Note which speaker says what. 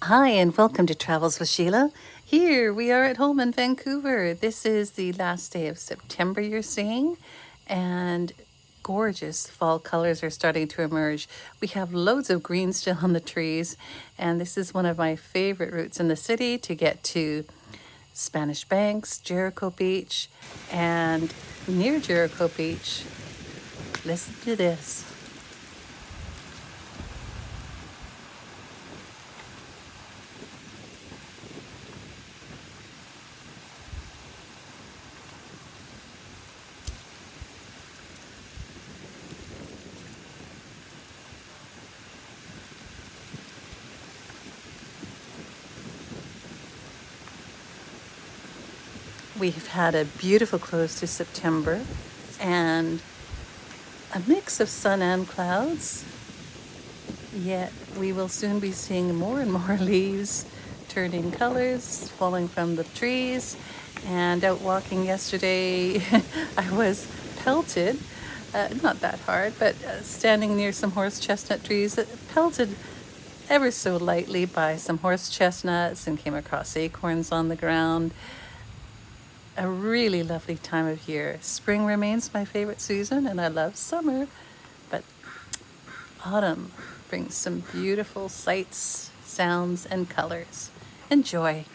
Speaker 1: Hi, and welcome to Travels with Sheila. Here we are at home in Vancouver. This is the last day of September, you're seeing, and gorgeous fall colors are starting to emerge. We have loads of green still on the trees, and this is one of my favorite routes in the city to get to Spanish Banks, Jericho Beach, and near Jericho Beach. Listen to this. We've had a beautiful close to September and a mix of sun and clouds, yet we will soon be seeing more and more leaves turning colors, falling from the trees. And out walking yesterday, I was pelted, not that hard, but standing near some horse chestnut trees, pelted ever so lightly by some horse chestnuts and came across acorns on the ground. A really lovely time of year. Spring remains my favorite season, and I love summer, but autumn brings some beautiful sights, sounds, and colors. Enjoy.